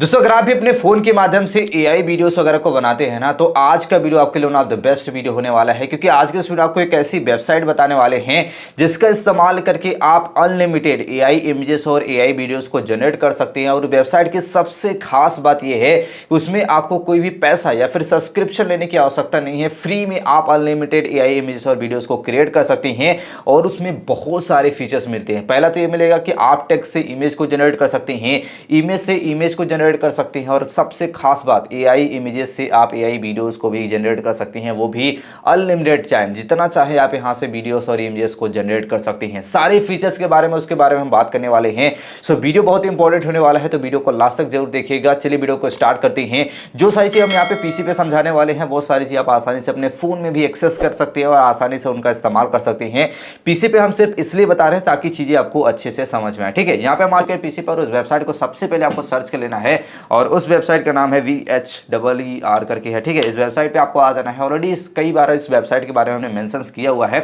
दोस्तों अगर आप भी अपने फोन के माध्यम से एआई वीडियोस वगैरह को बनाते हैं ना, तो आज का वीडियो आपके लिए one of the best video होने वाला है। क्योंकि आज के इस वीडियो आपको एक ऐसी वेबसाइट बताने वाले हैं जिसका इस्तेमाल करके आप अनलिमिटेड एआई इमेजेस और एआई वीडियोस को जनरेट कर सकते हैं। और वेबसाइट की सबसे खास बात यह है कि उसमें आपको कोई भी पैसा या फिर सब्सक्रिप्शन लेने की आवश्यकता नहीं है। फ्री में आप अनलिमिटेड एआई इमेजेस और वीडियोस को क्रिएट कर सकते हैं और उसमें बहुत सारे फीचर्स मिलते हैं। पहला तो ये मिलेगा कि आप टेक्स्ट से इमेज को जनरेट कर सकते हैं, इमेज से इमेज को जनरेट कर सकते हैं, और सबसे खास बात एआई इमेजेस से आप एआई वीडियोस को भी जनरेट कर सकते हैं, वो भी अनलिमिटेड टाइम। जितना चाहे आप यहां से वीडियोस और इमेजेस को जनरेट कर सकते हैं। सारे फीचर्स के बारे में उसके बारे में हम बात करने वाले हैं। सो वीडियो बहुत इंपॉर्टेंट होने वाला है, तो वीडियो को लास्ट तक जरूर देखिएगा। चलिए वीडियो को स्टार्ट करते हैं। जो सारी चीज हम यहाँ पे पीसी पे समझाने वाले हैं वो सारी चीज आप आसानी से अपने फोन में भी एक्सेस कर सकते हैं और आसानी से उनका इस्तेमाल कर सकते हैं। पीसी पे हम सिर्फ इसलिए बता रहे हैं ताकि चीजें आपको अच्छे से समझ में आए। ठीक है, यहाँ पे हम आके पीसी पर उस वेबसाइट को सबसे पहले आपको सर्च कर लेना है और उस वेबसाइट का नाम है VHEER करके है। ठीक है, इस वेबसाइट पे आपको आ जाना है। ऑलरेडी कई बार इस वेबसाइट के बारे में हमने मेंशंस किया हुआ है।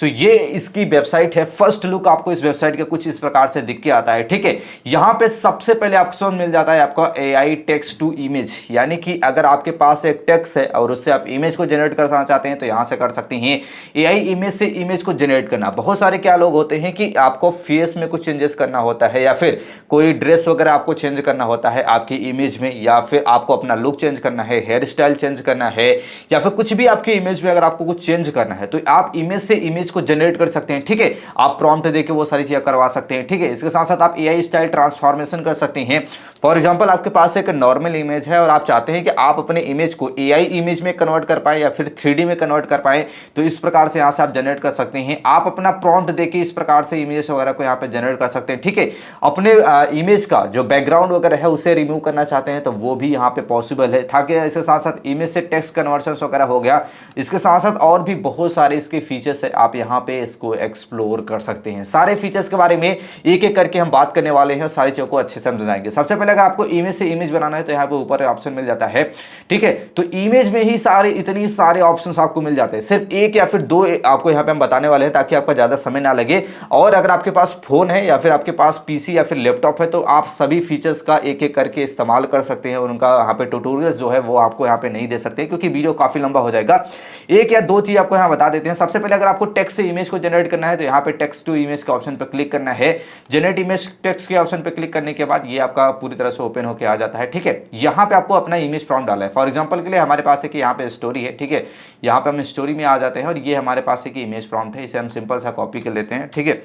तो ये इसकी वेबसाइट है। फर्स्ट लुक आपको इस वेबसाइट के कुछ इस प्रकार से दिख के आता है। ठीक है, यहाँ पे सबसे पहले ऑप्शन मिल जाता है आपका AI टेक्स्ट टू इमेज, यानी कि अगर आपके पास एक टेक्स्ट है और उससे आप इमेज को जनरेट करना चाहते हैं तो यहां से कर सकते हैं। AI इमेज से इमेज को जनरेट करना, बहुत सारे क्या लोग होते हैं कि आपको फेस में कुछ चेंजेस करना होता है या फिर कोई ड्रेस वगैरह आपको चेंज करना होता है आपकी इमेज में, या फिर आपको अपना लुक चेंज करना है, हेयर स्टाइल चेंज करना है, या फिर कुछ भी आपकी इमेज में अगर आपको कुछ चेंज करना है तो आप इमेज से इमेज को जनरेट कर सकते हैं। ठीक है, आप प्रॉम्प्ट देके वो सारी चीजें करवा सकते हैं। ठीक है, इसके साथ साथ आप AI स्टाइल ट्रांसफॉर्मेशन कर सकते हैं। फॉर एग्जांपल आपके पास एक नॉर्मल इमेज है और आप चाहते हैं कि आप अपने इमेज को AI इमेज में कन्वर्ट कर पाए या फिर 3D में कन्वर्ट कर पाए, तो इस प्रकार से यहां से आप जनरेट कर सकते हैं। आप अपना प्रॉम्प्ट देके इस प्रकार से इमेज वगैरह को यहां पे जनरेट कर सकते हैं। ठीक है, अपने इमेज का जो बैकग्राउंड वगैरह है उसे रिमूव करना चाहते हैं तो वो भी यहाँ पे पॉसिबल है। ताकि इसके साथ साथ इमेज से टेक्स्ट कन्वर्शन वगैरह हो गया। इसके साथ साथ और भी बहुत सारे इसके फीचर्स है, आप यहाँ पे इसको एक्सप्लोर कर सकते हैं। सारे फीचर्स के बारे में एक एक करके हम बात करने वाले हैं और सारी चीजों को अच्छे से समझाएंगे। सबसे पहले अगर आपको इमेज से इमेज बनाना है तो यहाँ पे ऊपर ऑप्शन मिल जाता है। ठीक है, तो इमेज में ही इतनी सारे ऑप्शंस आपको मिल जाते हैं। सिर्फ एक या फिर दो आपको यहाँ पे हम बताने वाले हैं ताकि आपका ज्यादा समय ना लगे। और अगर आपके पास फोन है या फिर आपके पास पीसी या फिर लैपटॉप है तो आप सभी फीचर्स का एक एक करके इस्तेमाल कर सकते हैं और उनका यहाँ पे ट्यूटोरियल्स जो है वो आपको यहाँ पे नहीं दे सकते क्योंकि वीडियो काफी लंबा हो जाएगा। एक या दो चीज आपको यहाँ बता देते हैं। सबसे पहले अगर आपको टेक्स्ट से इमेज को जनरेट करना है तो यहाँ पे टेक्स्ट टू इमेज के ऑप्शन पर क्लिक करना है। जनरेट इमेज टेक्स्ट के ऑप्शन पर क्लिक करने के बाद ये आपका पूरी तरह से ओपन होकर आ जाता है। ठीक है, यहाँ पे आपको अपना इमेज प्रॉम्प्ट डालना है। फॉर एग्जांपल के लिए हमारे पास है कि यहाँ पे स्टोरी है। ठीक है, यहाँ पे हम स्टोरी में आ जाते हैं और ये हमारे पास है कि इमेज प्रॉम्प्ट है। इसे हम सिंपल सा कॉपी कर लेते हैं। ठीक है,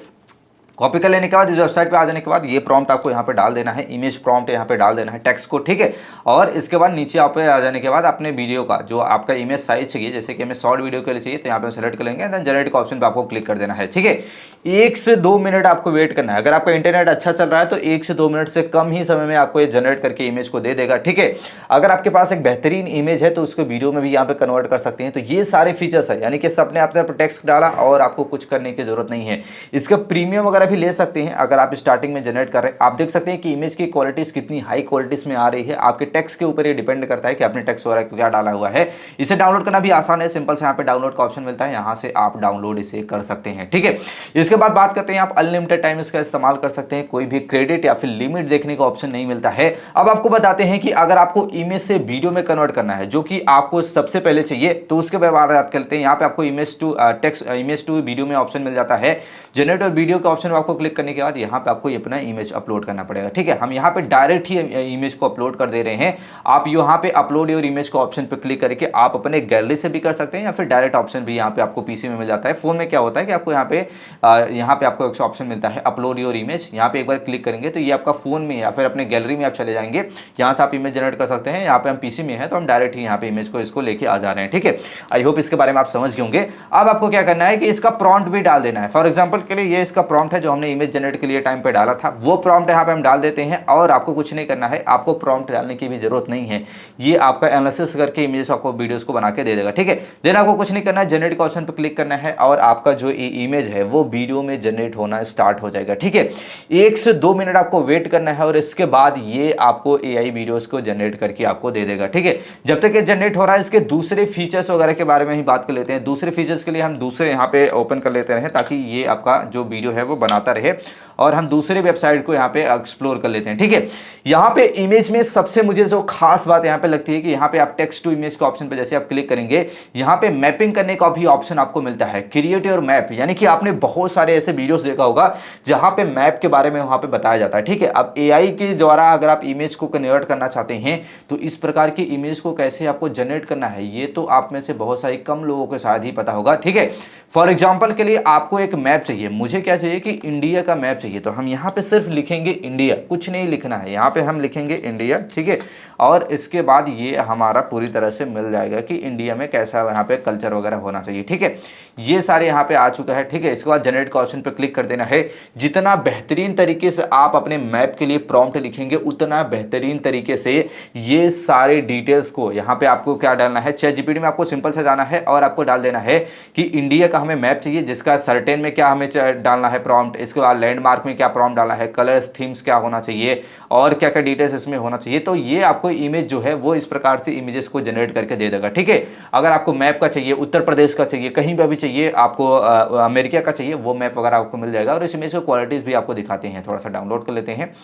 कॉपी कर लेने के बाद इस वेबसाइट पे आ जाने के बाद ये प्रॉम्प्ट आपको यहाँ पे डाल देना है, इमेज प्रॉम्प्ट यहाँ पे डाल देना है टेक्स्ट को। ठीक है, और इसके बाद नीचे आप पे आ जाने के बाद अपने वीडियो का जो आपका इमेज साइज चाहिए, जैसे कि हमें शॉर्ट वीडियो के लिए चाहिए तो यहाँ पे सेलेक्ट कर लेंगे, देन जनरेट का ऑप्शन पे आपको क्लिक कर देना है। ठीक है, 1 से 2 मिनट आपको वेट करना है। अगर आपका इंटरनेट अच्छा चल रहा है तो 1 से 2 मिनट से कम ही समय में आपको ये जनरेट करके इमेज को दे देगा। ठीक है, अगर आपके पास एक बेहतरीन इमेज है तो उसको वीडियो में भी यहाँ पे कन्वर्ट कर सकते हैं। तो ये सारे फीचर्स है, यानी कि सबने अपने टेक्स्ट डाला और आपको कुछ करने की जरूरत नहीं है। इसका प्रीमियम वगैरह भी ले सकते हैं अगर आप स्टार्टिंग में जनरेट कर रहे हैं। आप देख सकते हैं कि इमेज की क्वालिटीज कितनी हाई क्वालिटीज में आ रही है। आपके टेक्स्ट के ऊपर ये डिपेंड करता है कि आपने टेक्स्ट वगैरह क्या डाला हुआ है। इसे डाउनलोड करना भी आसान है, सिंपल से यहाँ पे डाउनलोड का ऑप्शन मिलता है, यहाँ से आप डाउनलोड इसे कर सकते हैं। ठीक है, इसके बाद बात करते हैं आप अनलिमिटेड टाइम इसका इस्तेमाल कर सकते हैं। कोई भी क्रेडिट या फिर लिमिट देखने का ऑप्शन नहीं मिलता है। अब आपको बताते हैं कि अगर आपको इमेज से वीडियो में कन्वर्ट करना है, जो कि आपको सबसे पहले चाहिए, तो उसके बारे में बात करते हैं। यहाँ पे आपको image to text image to video में ऑप्शन मिल जाता है। जनरेट और वीडियो के ऑप्शन आपको क्लिक करने के बाद यहाँ पे आपको अपना इमेज अपलोड करना पड़ेगा। ठीक है, हम यहाँ पे डायरेक्ट ही इमेज को अपलोड कर दे रहे हैं। आप यहाँ पे अपलोड योर इमेज को ऑप्शन पे क्लिक करके आप अपने गैलरी से भी कर सकते हैं या फिर डायरेक्ट ऑप्शन भी यहाँ पे आपको पीसी में मिल जाता है। फोन में क्या होता है कि आपको यहाँ पे आपको एक ऑप्शन मिलता है अपलोड योर इमेज। यहाँ पे एक बार क्लिक करेंगे तो ये आपका फोन में या फिर अपने गैलरी में आप चले जाएंगे, यहाँ से आप इमेज जनरेट कर सकते हैं। यहाँ पे हम पीसी में है तो हम डायरेक्ट ही यहाँ पे इमेज को इसको लेके आ जा रहे हैं। ठीक है, आई होप इसके बारे में आप समझ गए होंगे। अब आपको क्या करना है कि इसका प्रॉम्प्ट भी डाल देना है। फॉर एग्जाम्पल के लिए ये इसका प्रॉम्प्ट है जो हमने इमेज जनरेट के लिए टाइम पे डाला था, वो प्रॉम्प्ट यहाँ पे हम डाल देते हैं। और आपको कुछ नहीं करना है, आपको प्रॉम्प्ट डालने की भी जरूरत नहीं है, ये आपका एनालिसिस करके इमेज आपको वीडियोस को बना के दे देगा। ठीक है, देन आपको कुछ नहीं करना है, जनरेट का ऑप्शन पे क्लिक करना है और आपका जो इमेज है वो वीडियो में जनरेट होना स्टार्ट हो जाएगा। ठीक है, 1 से 2 मिनट आपको वेट करना है और इसके बाद ये आपको AI वीडियोस को जनरेट करके आपको दे देगा। ठीक है, जब तक ये जनरेट हो रहा है इसके दूसरे फीचर्स वगैरह के बारे में ही बात कर लेते हैं। दूसरे फीचर्स के लिए हम दूसरे यहाँ पे ओपन कर लेते हैं ताकि ये आपका जो वीडियो है वो बना बनाता रहे और हम दूसरे वेबसाइट को यहाँ पे एक्सप्लोर कर लेते हैं। ठीक है, यहाँ पे इमेज में सबसे मुझे जो खास बात यहाँ पे लगती है कि यहाँ पे आप टेक्स्ट टू इमेज के ऑप्शन पे जैसे आप क्लिक करेंगे, यहाँ पे मैपिंग करने का भी ऑप्शन आपको मिलता है, क्रिएट योर मैप। यानी कि आपने बहुत सारे ऐसे वीडियोस देखा होगा जहां पे मैप के बारे में वहां पे बताया जाता है। ठीक है, अब एआई के द्वारा अगर आप इमेज को कन्वर्ट करना चाहते हैं तो इस प्रकार की इमेज को कैसे आपको जनरेट करना है ये तो आप में से बहुत सारे कम लोगों को शायद ही पता होगा। ठीक है, फॉर एग्जाम्पल के लिए आपको एक मैप चाहिए, मुझे क्या चाहिए कि इंडिया का मैप चाहिए, तो हम यहाँ पे सिर्फ लिखेंगे इंडिया, कुछ नहीं लिखना है, यहाँ पे हम लिखेंगे इंडिया। ठीक है, और इसके बाद ये हमारा पूरी तरह से मिल जाएगा कि इंडिया में कैसा यहाँ पे कल्चर वगैरह होना चाहिए। ठीक है, ये सारे यहाँ पे आ चुका है। ठीक है, इसके बाद जनरेट का ऑप्शन पे क्लिक कर देना है। जितना बेहतरीन तरीके से आप अपने मैप के लिए प्रॉम्प्ट लिखेंगे उतना बेहतरीन तरीके से ये सारे डिटेल्स को यहाँ पे आपको क्या डालना है, ChatGPT में आपको सिंपल से जाना है और आपको डाल देना है कि इंडिया का हमें मैप चाहिए जिसका सर्टेन में क्या हमें डालना है प्रॉम्प्ट, इसके बाद लैंडमार्क में क्या प्रॉम्प्ट डालना है, कलर्स थीम्स क्या होना चाहिए और क्या क्या डिटेल्स इसमें होना चाहिए। तो ये आपको इमेज जो है वो इस प्रकार से इमेजेस को जनरेट करके दे देगा। ठीक है, अगर आपको मैप का चाहिए, उत्तर प्रदेश का चाहिए, कहीं पर भी चाहिए, आपको अमेरिका का चाहिए, वो मैप वगैरह आपको मिल जाएगा। और इस इमेज की क्वालिटीज भी आपको दिखाते हैं, थोड़ा सा डाउनलोड कर लेते हैं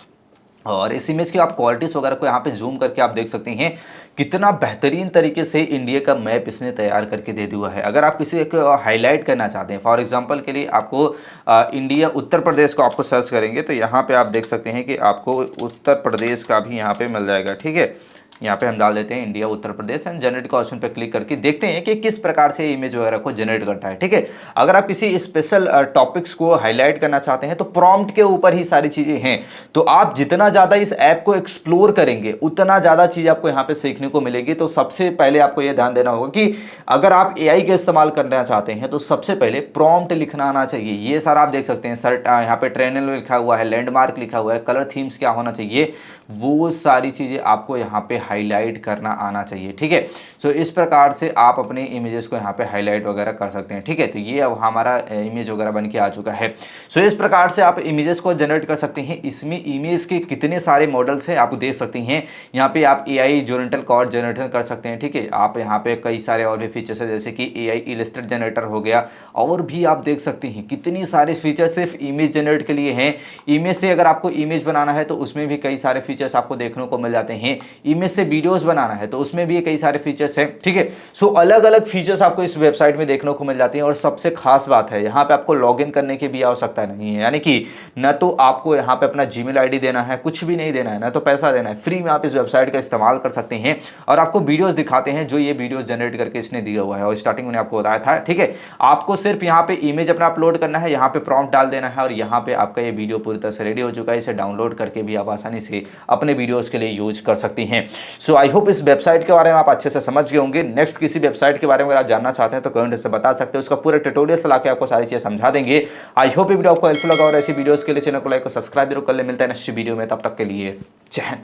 और इस इमेज की आप क्वालिटीज वगैरह को यहाँ पे जूम करके आप देख सकते हैं कितना बेहतरीन तरीके से इंडिया का मैप इसने तैयार करके दे दिया है। अगर आप किसी को हाईलाइट करना चाहते हैं, फॉर एग्जांपल के लिए आपको इंडिया उत्तर प्रदेश को आपको सर्च करेंगे तो यहाँ पे आप देख सकते हैं कि आपको उत्तर प्रदेश का भी यहाँ पे मिल जाएगा। ठीक है, यहाँ पे हम डाल देते हैं India Uttar Pradesh and generate का ऑप्शन पे क्लिक करके देखते हैं कि किस प्रकार से इमेज वगैरह को जनरेट करता है। ठीक है, अगर आप किसी स्पेशल टॉपिक्स को हाईलाइट करना चाहते हैं तो प्रॉम्प्ट के ऊपर ही सारी चीजें हैं, तो आप जितना ज्यादा इस ऐप को एक्सप्लोर करेंगे उतना ज्यादा चीज आपको यहाँ पे सीखने को मिलेगी। तो सबसे पहले आपको यह ध्यान देना होगा कि अगर आप एआई का इस्तेमाल करना चाहते हैं तो सबसे पहले प्रॉम्प्ट लिखना आना चाहिए। ये सारा आप देख सकते हैं, सर यहाँ पे ट्रेनल लिखा हुआ है, लैंडमार्क लिखा हुआ है, कलर थीम्स क्या होना चाहिए, वो सारी चीजें आपको यहाँ पे हाईलाइट करना आना चाहिए। ठीक है, सो इस प्रकार से आप अपने इमेजेस को यहाँ पे हाईलाइट वगैरह कर सकते हैं। ठीक है, तो ये अब हमारा इमेज वगैरह बन के आ चुका है। सो इस प्रकार से आप इमेजेस को जनरेट कर सकते हैं। इसमें इमेज के कितने सारे मॉडल्स हैं आप देख सकते हैं। यहाँ पे आप एआई जोरेंटल कॉर्ड जनरेटर कर सकते हैं। ठीक है, आप यहाँ पे कई सारे और भी फीचर्स है जैसे कि एआई इलस्ट्रेट जनरेटर हो गया, और भी आप देख सकते हैं कितनी सारे फीचर सिर्फ इमेज जनरेट के लिए हैं। इमेज से अगर आपको इमेज बनाना है तो उसमें भी कई सारे फीचर्स आपको देखने को मिल जाते हैं। इमेज से वीडियोस बनाना है तो उसमें भी कई सारे फीचर्स हैं। ठीक है, सो अलग अलग फीचर्स आपको इस वेबसाइट में देखने को मिल जाते हैं। और सबसे खास बात है यहाँ पे आपको लॉगिन करने की भी आवश्यकता नहीं है, यानी कि न तो आपको यहाँ पे अपना जीमेल आईडी देना है, कुछ भी नहीं देना है, ना तो पैसा देना है, फ्री में आप इस वेबसाइट का इस्तेमाल कर सकते हैं। और आपको वीडियोस दिखाते हैं जो ये वीडियोस जनरेट करके इसने दिया हुआ है, और स्टार्टिंग में आपको बताया था। ठीक है, आपको सिर्फ यहाँ पे इमेज अपना अपलोड करना है, यहाँ पे प्रॉम्प्ट डाल देना है और यहाँ पे आपका ये वीडियो पूरी तरह से रेडी हो चुका है। इसे डाउनलोड करके भी आप आसानी से अपने वीडियोस के लिए यूज कर सकती हैं। सो आई होप इस वेबसाइट के बारे में आप अच्छे से समझ गए होंगे। नेक्स्ट किसी वेबसाइट के बारे में अगर आप जानना चाहते हैं तो कमेंट से बता सकते हैं, उसका पूरा ट्यूटोरियल चला के आपको सारी चीजें समझा देंगे। आई होप ये वीडियो आपको हेल्पफुल लगा और ऐसी वीडियोस के लिए चैनल को लाइक और सब्सक्राइब जरूर कर ले। मिलता है नेक्स्ट वीडियो में, तब तक के लिए जय हिंद।